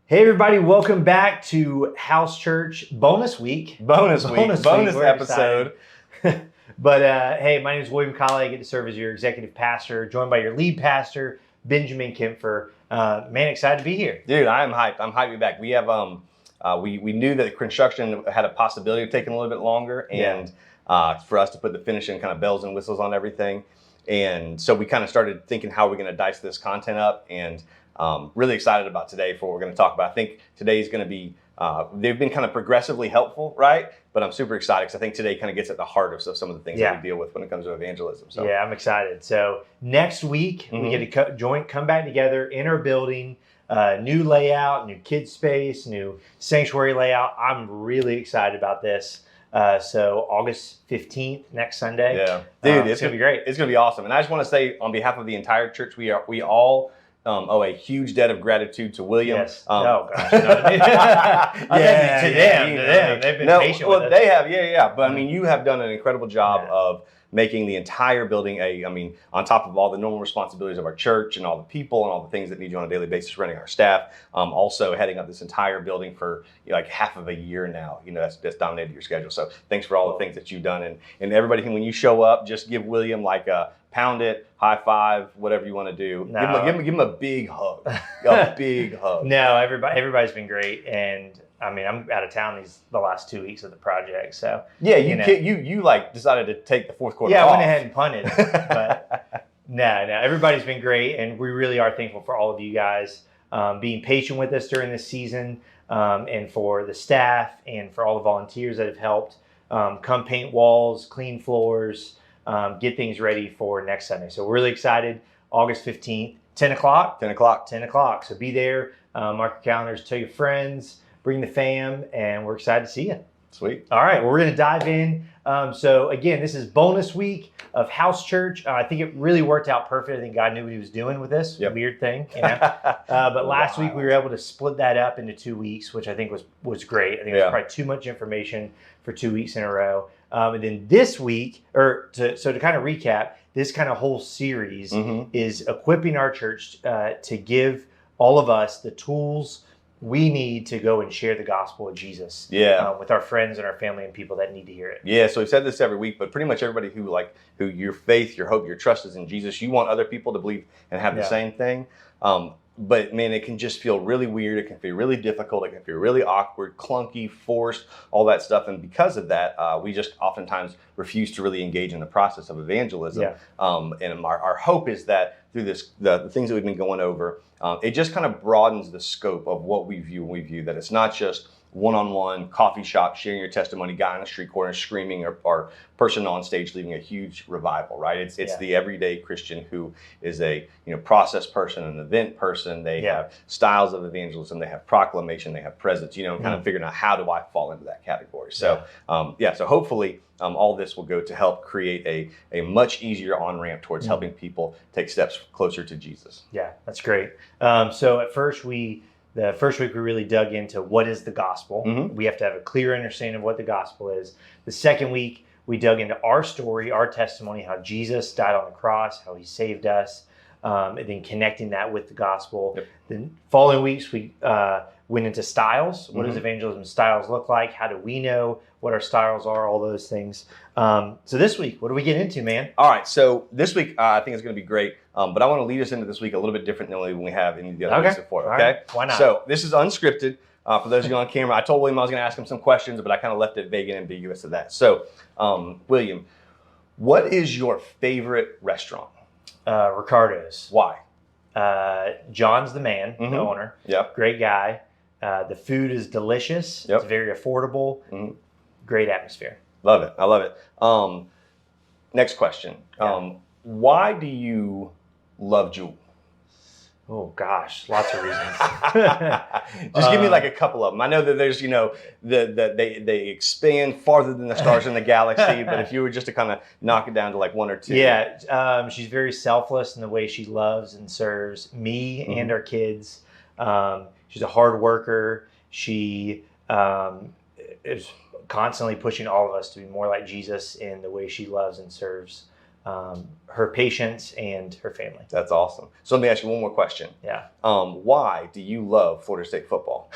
Hey everybody, welcome back to House Church Bonus Week. Bonus episode. But hey, my name is William Colley. I get to serve as your executive pastor, joined by your lead pastor, Benjamin Kempfer. Man, excited to be here. Dude, I'm hyped. I'm hyped to be back. We have we knew that the construction had a possibility of taking a little bit longer, and for us to put the finishing kind of bells and whistles on everything. And so we kind of started thinking how we're going to dice this content up, and really excited about today for what we're going to talk about. I think today's going to be, they've been kind of progressively helpful, right? But I'm super excited because I think today kind of gets at the heart of some of the things that we deal with when it comes to evangelism. So yeah, I'm excited. So next week, we get to come back together in our building, new layout, new kids space, new sanctuary layout. I'm really excited about this. So August 15th, next Sunday. Yeah, dude, it's going to be great. It's going to be awesome. And I just want to say on behalf of the entire church, we all owe a huge debt of gratitude to William. Yes. Oh gosh. No. To them. They've been patient with us. They have. Yeah. But I mean, you have done an incredible job of making the entire building on top of all the normal responsibilities of our church and all the people and all the things that need you on a daily basis, running our staff, also heading up this entire building for like half of a year now. That's dominated your schedule. So thanks for all the things that you've done, and everybody, when you show up, just give William like a pound it, high five, whatever you want to do. No. Give him a big hug. A big hug. No, everybody's been great, and I mean, I'm out of town the last 2 weeks of the project, so yeah, you like decided to take the fourth quarter. Yeah, off. I went ahead and punted, but no, everybody's been great, and we really are thankful for all of you guys being patient with us during this season, and for the staff and for all the volunteers that have helped come paint walls, clean floors, get things ready for next Sunday. So we're really excited. August 15th, 10 o'clock. 10 o'clock. 10 o'clock. So be there. Mark your calendars. Tell your friends. Bring the fam. And we're excited to see you. Sweet. All right. Well, we're going to dive in. So again, this is bonus week of House Church. I think it really worked out perfect. I think God knew what he was doing with this weird thing. But last week we were able to split that up into 2 weeks, which I think was great. I think it was probably too much information for 2 weeks in a row. And then this week, to kind of recap, this kind of whole series is equipping our church to give all of us the tools we need to go and share the gospel of Jesus with our friends and our family and people that need to hear it. Yeah, so we've said this every week, but pretty much everybody who your faith, your hope, your trust is in Jesus, you want other people to believe and have the same thing. But man, it can just feel really weird. It can feel really difficult. It can feel really awkward, clunky, forced, all that stuff. And because of that, we just oftentimes refuse to really engage in the process of evangelism. And our hope is that through the things that we've been going over, it just kind of broadens the scope of what we view when we view that it's not just one-on-one coffee shop sharing your testimony, guy on the street corner screaming, or person on stage leading a huge revival, right? It's the everyday Christian who is a process person, an event person. They have styles of evangelism, they have proclamation, they have presence, kind of figuring out how do I fall into that category. So so hopefully all this will go to help create a much easier on-ramp towards helping people take steps closer to Jesus. Yeah, that's great. So at first the first week we really dug into what is the gospel. We have to have a clear understanding of what the gospel is. The second week we dug into our story, our testimony, how Jesus died on the cross, how he saved us, and then connecting that with the gospel. Then following weeks we went into styles. What does evangelism styles look like? How do we know what our styles are? All those things. So this week, what do we get into, man? All right. So this week, I think it's going to be great. But I want to lead us into this week a little bit differently than we have in the other weeks before. Okay. Right. Why not? So this is unscripted. For those of you on camera, I told William I was going to ask him some questions, but I kind of left it vague and ambiguous to that. So, William, what is your favorite restaurant? Ricardo's. Why? John's the man, the owner. Yep. Great guy. The food is delicious. It's very affordable. Great atmosphere. Love it. I love it. Next question. Why do you love Jewel? Oh gosh, lots of reasons. Just give me like a couple of them. I know that there's, they expand farther than the stars in the galaxy, but if you were just to kind of knock it down to like one or two. Yeah, she's very selfless in the way she loves and serves me and our kids. She's a hard worker. She is constantly pushing all of us to be more like Jesus in the way she loves and serves her patients and her family. That's awesome. So let me ask you one more question. Yeah. Why do you love Florida State football?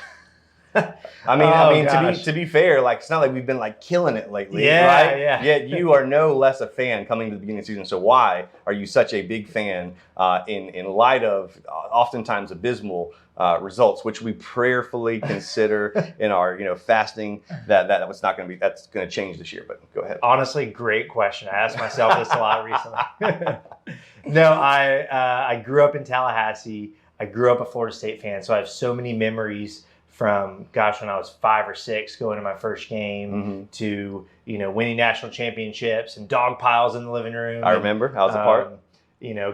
I mean, to be fair, like, it's not like we've been like killing it lately, right? Yeah. Yet you are no less a fan coming to the beginning of the season. So why are you such a big fan in light of oftentimes abysmal results, which we prayerfully consider in our fasting that was not going to be, that's going to change this year? But go ahead. Honestly, great question. I asked myself this a lot recently. No, I grew up in Tallahassee. I grew up a Florida State fan, so I have so many memories from, when I was 5 or 6, going to my first game to, winning national championships and dog piles in the living room. I remember. I was a part.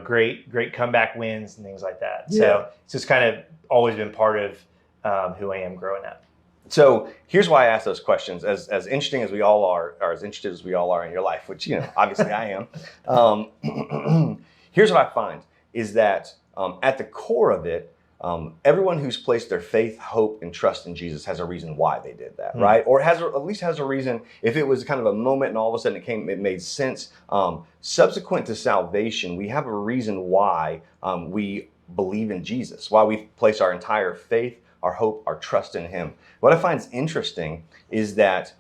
Great comeback wins and things like that. Yeah. So it's just kind of always been part of who I am growing up. So here's why I ask those questions. As interesting as we all are, or as interested as we all are in your life, which, obviously I am. Here's what I find is that at the core of it, everyone who's placed their faith, hope, and trust in Jesus has a reason why they did that, right? Or at least has a reason. If it was kind of a moment and all of a sudden it made sense. Subsequent to salvation, we have a reason why we believe in Jesus, why we place our entire faith, our hope, our trust in Him. What I find is interesting is that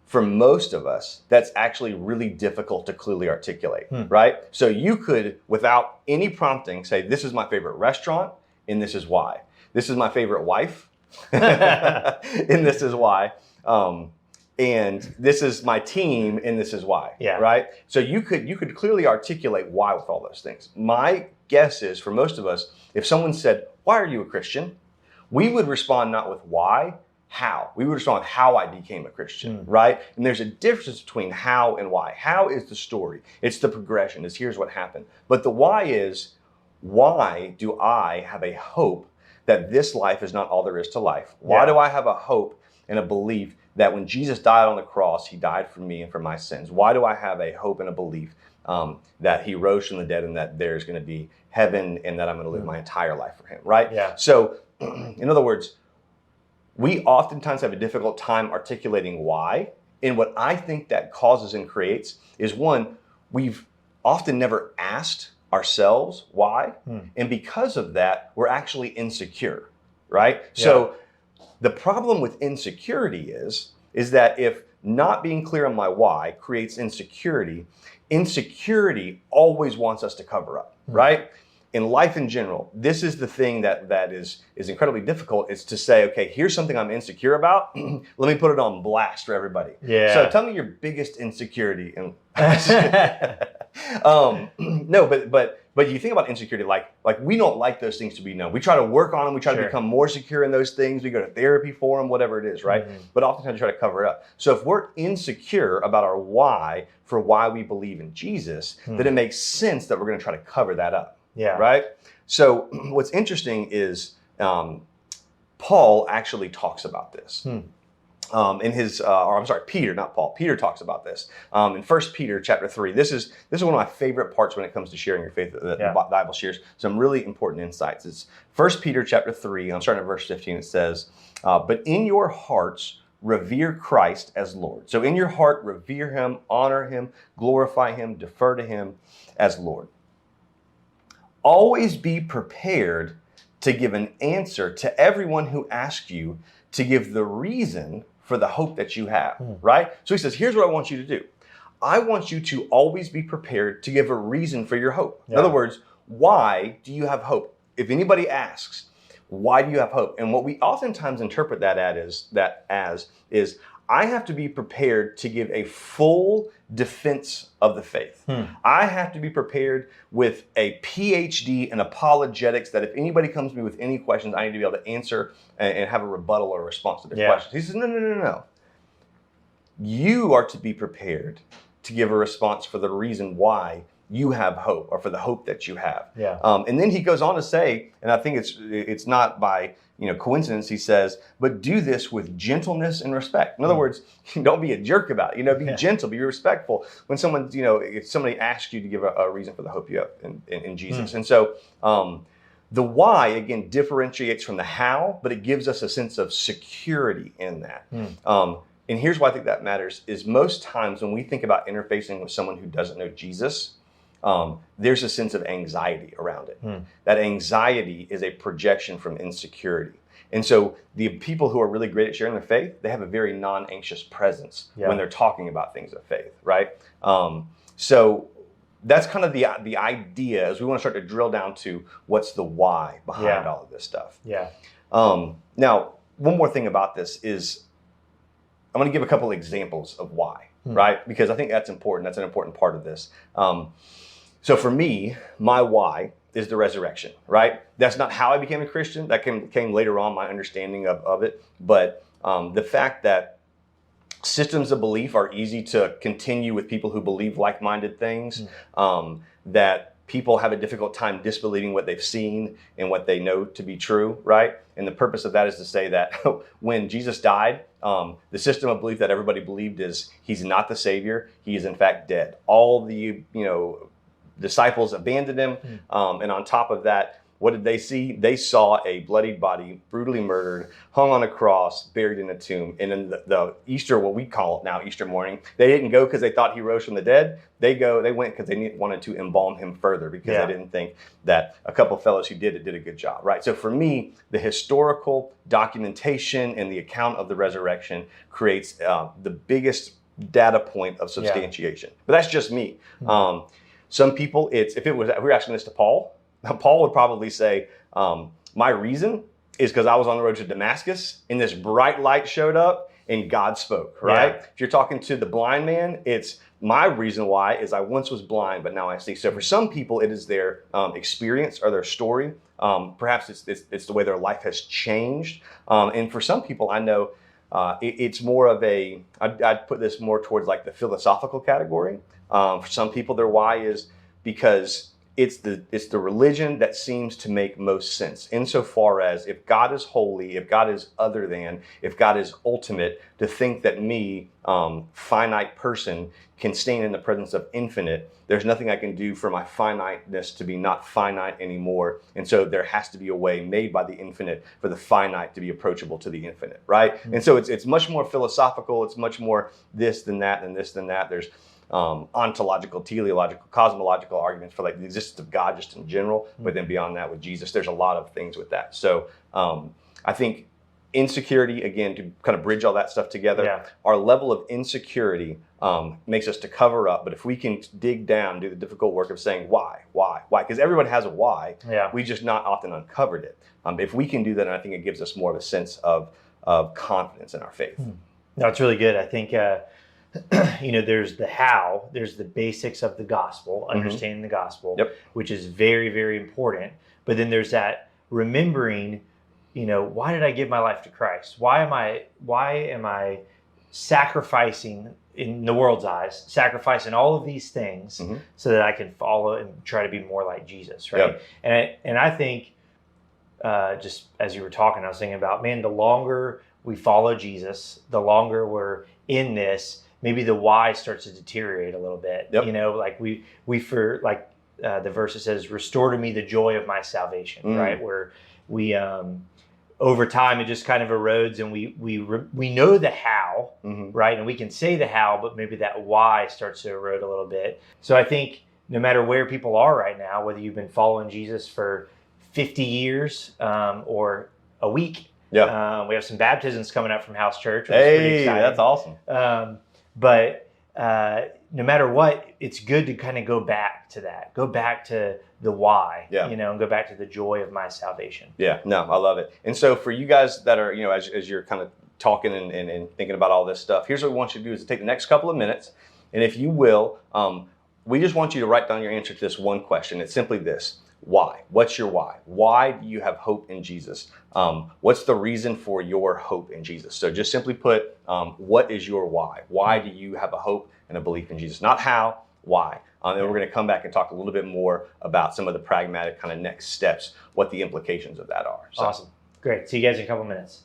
for most of us, that's actually really difficult to clearly articulate, right? So you could, without any prompting, say, this is my favorite restaurant, and this is why. This is my favorite wife, and this is why. And this is my team, and this is why. Yeah. Right? So you could clearly articulate why with all those things. My guess is, for most of us, if someone said, why are you a Christian? We would respond not with why, how. We would respond with how I became a Christian, right? And there's a difference between how and why. How is the story. It's the progression. It's here's what happened. But the why is, why do I have a hope that this life is not all there is to life? Why do I have a hope and a belief that when Jesus died on the cross, He died for me and for my sins? Why do I have a hope and a belief that He rose from the dead and that there's going to be heaven and that I'm going to live my entire life for Him, right? Yeah. So, in other words, we oftentimes have a difficult time articulating why. And what I think that causes and creates is, one, we've often never asked ourselves why, and because of that we're actually insecure, right? So the problem with insecurity is that if not being clear on my why creates insecurity always wants us to cover up, right? In life in general, this is the thing that is incredibly difficult, is to say, okay, here's something I'm insecure about. Let me put it on blast for everybody. Yeah. So tell me your biggest insecurity. And no, but you think about insecurity, like we don't like those things to be known. We try to work on them. We try to become more secure in those things. We go to therapy for them, whatever it is, right? But oftentimes we try to cover it up. So if we're insecure about our why for why we believe in Jesus, then it makes sense that we're going to try to cover that up. Yeah. Right? So what's interesting is Paul actually talks about this. In his, Peter, not Paul. Peter talks about this in 1 Peter chapter 3. This is one of my favorite parts when it comes to sharing your faith that the Bible shares some really important insights. It's 1 Peter chapter 3. I'm starting at verse 15. It says, but in your hearts revere Christ as Lord. So in your heart, revere Him, honor Him, glorify Him, defer to Him as Lord. Always be prepared to give an answer to everyone who asks you to give the reason for the hope that you have, right? So he says, here's what I want you to do. I want you to always be prepared to give a reason for your hope. In other words, why do you have hope? If anybody asks, why do you have hope? And what we oftentimes interpret that as is I have to be prepared to give a full defense of the faith. I have to be prepared with a PhD in apologetics that if anybody comes to me with any questions, I need to be able to answer and have a rebuttal or a response to their questions. He says, no. You are to be prepared to give a response for the reason why you have hope, or for the hope that you have. And then he goes on to say, and I think it's not by coincidence, he says, but do this with gentleness and respect. In other words, don't be a jerk about it. Be gentle, be respectful. When someone, if somebody asks you to give a reason for the hope you have in Jesus. And so the why, again, differentiates from the how, but it gives us a sense of security in that. And here's why I think that matters, is most times when we think about interfacing with someone who doesn't know Jesus, there's a sense of anxiety around it. That anxiety is a projection from insecurity. And so the people who are really great at sharing their faith, they have a very non-anxious presence when they're talking about things of faith, right? So that's kind of the idea, as we want to start to drill down to what's the why behind all of this stuff. Yeah. Now, one more thing about this is I'm going to give a couple examples of why, right? Because I think that's important. That's an important part of this. So for me, my why is the resurrection, right? That's not how I became a Christian. That came later on, my understanding of it. But the fact that systems of belief are easy to continue with people who believe like-minded things, that people have a difficult time disbelieving what they've seen and what they know to be true, right? And the purpose of that is to say that when Jesus died, the system of belief that everybody believed is he's not the Savior. He is in fact dead. All the, disciples abandoned him. And on top of that, what did they see? They saw a bloodied body, brutally murdered, hung on a cross, buried in a tomb. And in the Easter, what we call now Easter morning, they didn't go because they thought he rose from the dead. They went because they wanted to embalm him further because they didn't think that a couple fellows who did a good job, right? So for me, the historical documentation and the account of the resurrection creates the biggest data point of substantiation. But that's just me. Some people, if we were asking this to Paul would probably say, my reason is because I was on the road to Damascus and this bright light showed up and God spoke, right? If you're talking to the blind man, it's my reason why is I once was blind, but now I see. So for some people, it is their experience or their story. Perhaps it's the way their life has changed. And for some people, I know it's more of I'd put this more towards like the philosophical category. For some people, their why is because it's the religion that seems to make most sense insofar as if God is holy, if God is other than, if God is ultimate, to think that me, finite person, can stand in the presence of infinite, there's nothing I can do for my finiteness to be not finite anymore. And so there has to be a way made by the infinite for the finite to be approachable to the infinite, right? And so it's much more philosophical. It's much more this than that and this than that. There's ontological, teleological, cosmological arguments for like the existence of God just in general, but then beyond that with Jesus, there's a lot of things with that. So I think insecurity, again, to kind of bridge all that stuff together, our level of insecurity makes us to cover up. But if we can dig down, do the difficult work of saying why, because everyone has a why, we just not often uncovered it. If we can do that, I think it gives us more of a sense of confidence in our faith. No, it's really good. I think there's the how, there's the basics of the gospel, understanding the gospel, which is very, very important. But then there's that remembering, why did I give my life to Christ? Why am I sacrificing, in the world's eyes, sacrificing all of these things so that I can follow and try to be more like Jesus, right? And I think, just as you were talking, I was thinking about, man, the longer we follow Jesus, the longer we're in this, maybe the why starts to deteriorate a little bit. Like the verse that says, "Restore to me the joy of my salvation," right? Where we over time it just kind of erodes, and we know the how, right? And we can say the how, but maybe that why starts to erode a little bit. So I think no matter where people are right now, whether you've been following Jesus for 50 years or a week, we have some baptisms coming up from House Church, which is pretty exciting. That's awesome. But no matter what, it's good to kind of go back to that. Go back to the why, and go back to the joy of my salvation. Yeah, no, I love it. And so for you guys that are, as you're kind of talking and thinking about all this stuff, here's what we want you to do is to take the next couple of minutes. And if you will, we just want you to write down your answer to this one question. It's simply this. Why? What's your why? Why do you have hope in Jesus? What's the reason for your hope in Jesus? So just simply put, what is your why? Why do you have a hope and a belief in Jesus? Not how, why? And we're going to come back and talk a little bit more about some of the pragmatic kind of next steps, what the implications of that are. So. Awesome. Great. See you guys in a couple minutes.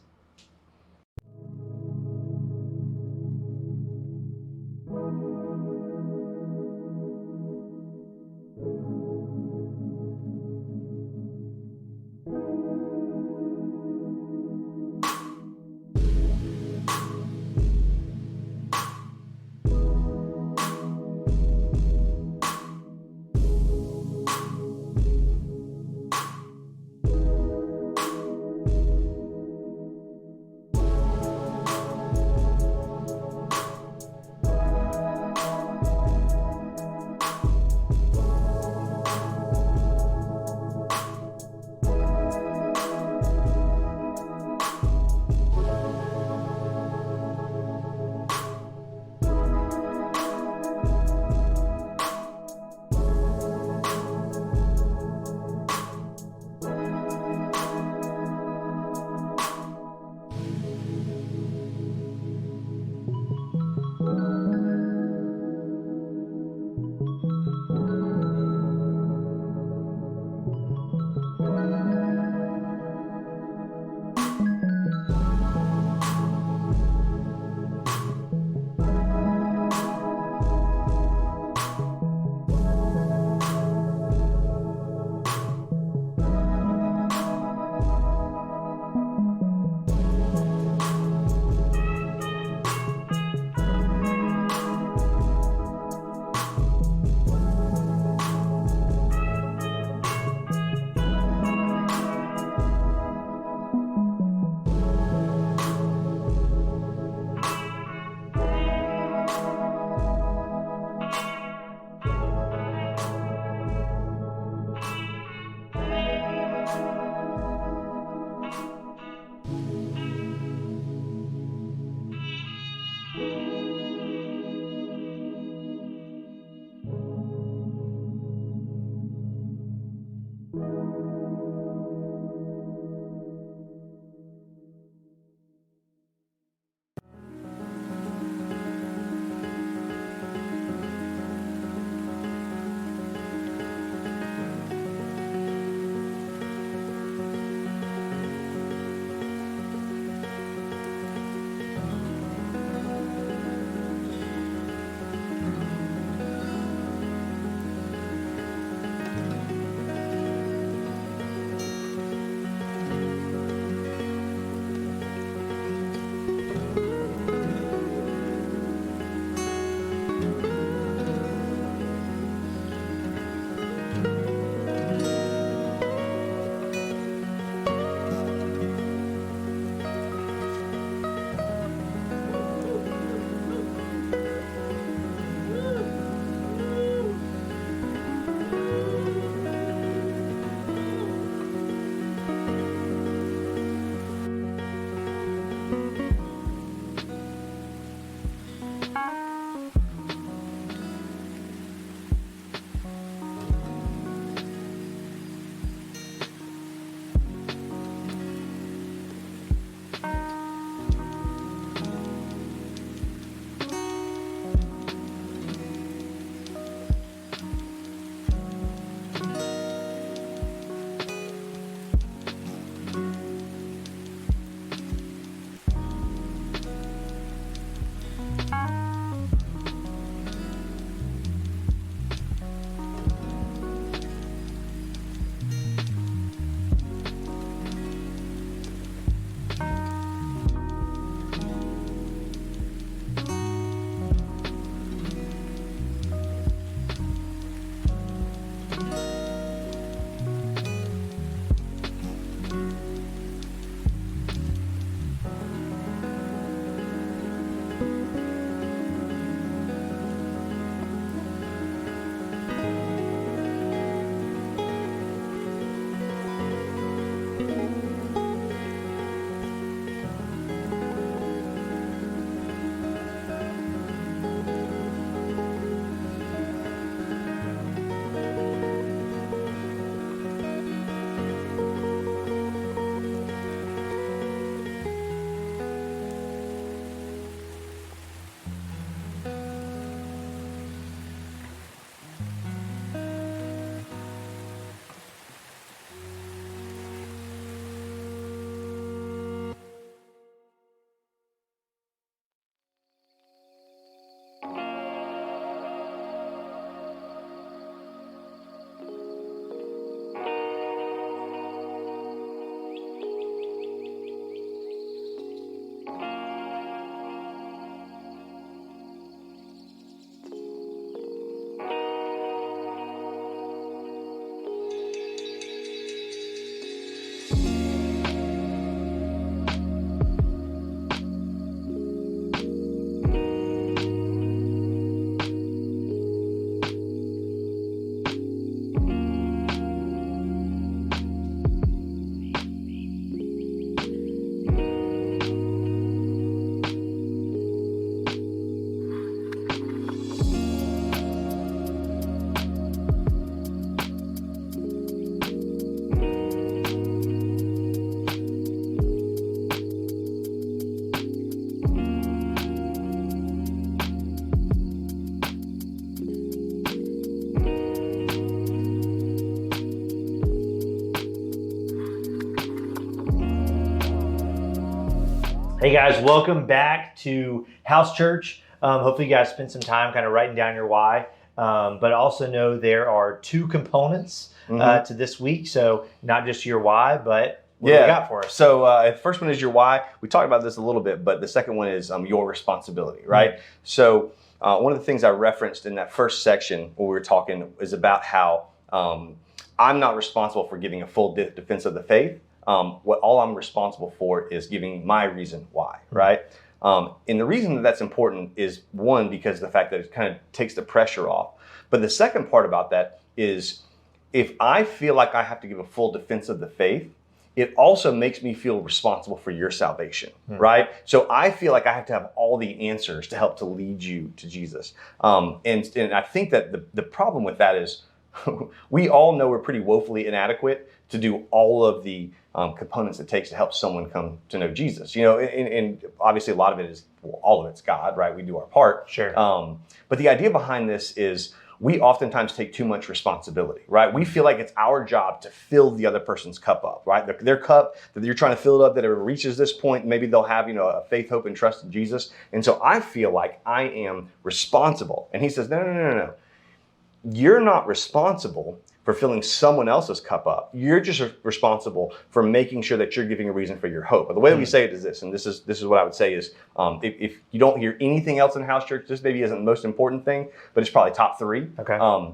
Hey guys, welcome back to House Church. Hopefully you guys spent some time kind of writing down your why, but also know there are two components to this week. So not just your why, but what do you got for us? So the first one is your why. We talked about this a little bit, but the second one is your responsibility, right? Mm-hmm. So one of the things I referenced in that first section when we were talking is about how I'm not responsible for giving a full defense of the faith. What all I'm responsible for is giving my reason why, right? And the reason that that's important is, one, because of the fact that it kind of takes the pressure off. But the second part about that is, if I feel like I have to give a full defense of the faith, it also makes me feel responsible for your salvation, right? So I feel like I have to have all the answers to help to lead you to Jesus. And I think that the problem with that is we all know we're pretty woefully inadequate to do all of the components it takes to help someone come to know Jesus. You know, and obviously a lot of it is, well, all of it's God, right? We do our part. Sure. But the idea behind this is we oftentimes take too much responsibility, right? We feel like it's our job to fill the other person's cup up, right? Their cup that you're trying to fill it up, that it reaches this point, maybe they'll have, a faith, hope, and trust in Jesus. And so I feel like I am responsible. And he says, no. You're not responsible for filling someone else's cup up. You're just responsible for making sure that you're giving a reason for your hope. But the way that we say it is this, and this is what I would say is, if you don't hear anything else in House Church, this maybe isn't the most important thing, but it's probably top three. Okay.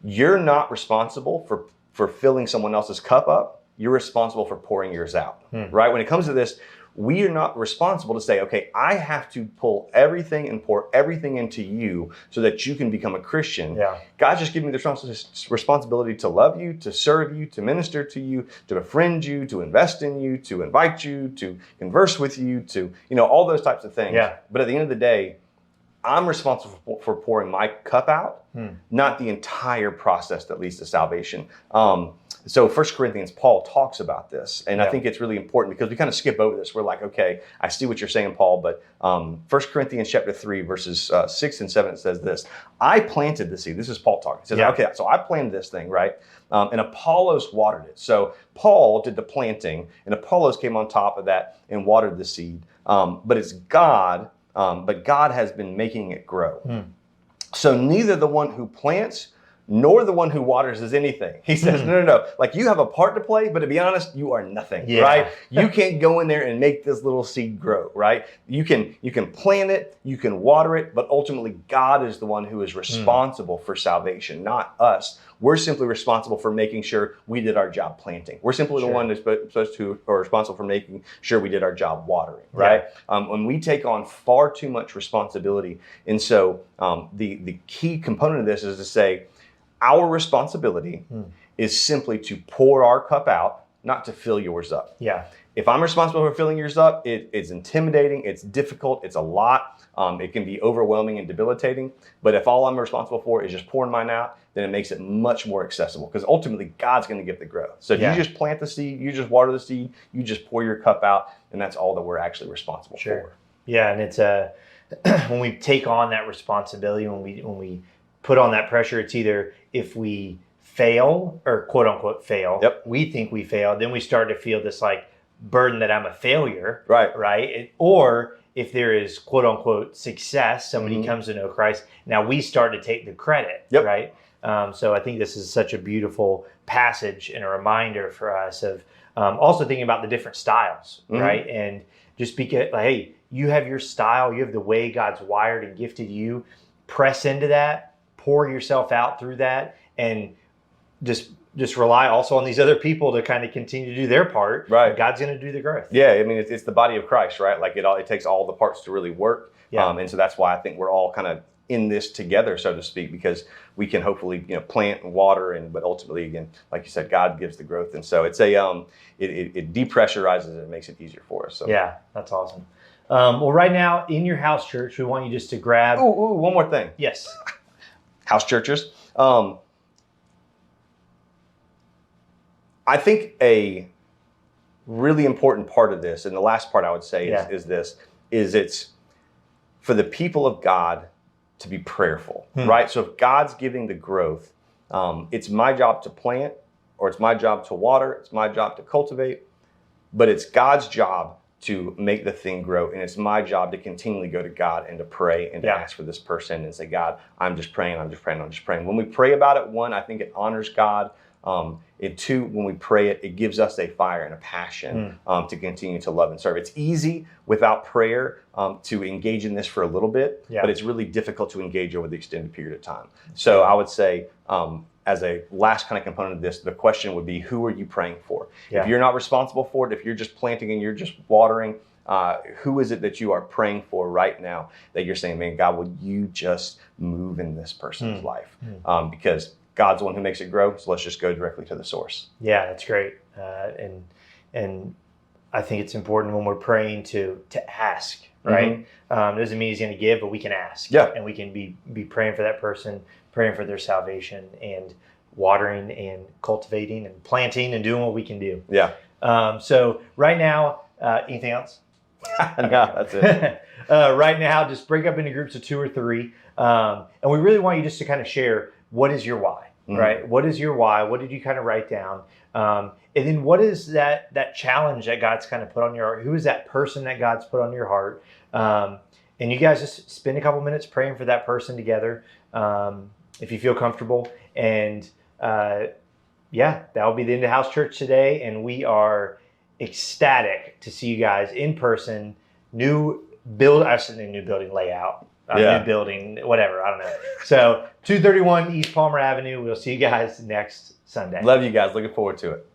You're not responsible for filling someone else's cup up. You're responsible for pouring yours out, right? When it comes to this, we are not responsible to say, okay, I have to pull everything and pour everything into you so that you can become a Christian. Yeah. God's just giving me the responsibility to love you, to serve you, to minister to you, to befriend you, to invest in you, to invite you, to converse with you, to, all those types of things. Yeah. But at the end of the day, I'm responsible for pouring my cup out, not the entire process that leads to salvation. So 1 Corinthians, Paul talks about this, and I think it's really important because we kind of skip over this. We're like, okay, I see what you're saying, Paul, but 1 Corinthians chapter 3, verses 6 and 7, it says this: I planted the seed. This is Paul talking. He says, okay, so I planted this thing, right? And Apollos watered it. So Paul did the planting, and Apollos came on top of that and watered the seed. But it's God, but God has been making it grow. So neither the one who plants nor the one who waters is anything. He says, no. Like, you have a part to play, but to be honest, you are nothing, right? You can't go in there and make this little seed grow, right? You can plant it, you can water it, but ultimately God is the one who is responsible for salvation, not us. We're simply responsible for making sure we did our job planting. We're simply the one that's supposed to, or responsible for making sure we did our job watering, right? When we take on far too much responsibility. And so the key component of this is to say, our responsibility is simply to pour our cup out, not to fill yours up. Yeah. If I'm responsible for filling yours up, it's intimidating, it's difficult, it's a lot. It can be overwhelming and debilitating. But if all I'm responsible for is just pouring mine out, then it makes it much more accessible, because ultimately God's going to give the growth. So if you just plant the seed, you just water the seed, you just pour your cup out, and that's all that we're actually responsible for. Yeah, and it's when we take on that responsibility, when we put on that pressure, it's either if we fail, or quote unquote fail, we think we failed, then we start to feel this like burden that I'm a failure, right? Or if there is quote unquote success, somebody comes to know Christ, now we start to take the credit, right? So I think this is such a beautiful passage and a reminder for us of also thinking about the different styles, right? And just because, hey, you have your style, you have the way God's wired and gifted you. Press into that, pour yourself out through that, and just rely also on these other people to kind of continue to do their part. Right. God's going to do the growth. Yeah, I mean, it's the body of Christ, right? Like it takes all the parts to really work. And so that's why I think we're all kind of in this together, so to speak, because we can hopefully, plant and water, but ultimately, again, like you said, God gives the growth. And so it's it depressurizes it and makes it easier for us. So. Yeah, that's awesome. Well, right now in your house church, we want you just to grab. One more thing. Yes. House churches. I think a really important part of this, and the last part I would say is it's for the people of God to be prayerful, right? So if God's giving the growth, it's my job to plant, or it's my job to water, it's my job to cultivate, but it's God's job to make the thing grow. And it's my job to continually go to God and to pray and to ask for this person and say, God, I'm just praying. When we pray about it, one, I think it honors God. And two, when we pray it, it gives us a fire and a passion to continue to love and serve. It's easy without prayer to engage in this for a little bit, but it's really difficult to engage over the extended period of time. So I would say, as a last kind of component of this, the question would be, who are you praying for? If you're not responsible for it, if you're just planting and you're just watering, who is it that you are praying for right now that you're saying, man, God, will you just move in this person's life? Because God's the one who makes it grow, so let's just go directly to the source. Yeah, that's great. And I think it's important when we're praying to ask, right? Doesn't mean he's going to give, but we can ask. Yeah. And we can be praying for that person, praying for their salvation, and watering and cultivating and planting and doing what we can do. Yeah. So right now, anything else? No, that's it. Right now, just break up into groups of 2 or 3. And we really want you just to kind of share, what is your why? Right? What is your why? What did you kind of write down? And then what is that challenge that God's kind of put on your heart? Who is that person that God's put on your heart? And you guys just spend a couple minutes praying for that person together, if you feel comfortable. And that will be the end of House Church today. And we are ecstatic to see you guys in person. I said new building layout. New building, whatever, I don't know. So 231 East Palmer Avenue. We'll see you guys next Sunday. Love you guys. Looking forward to it.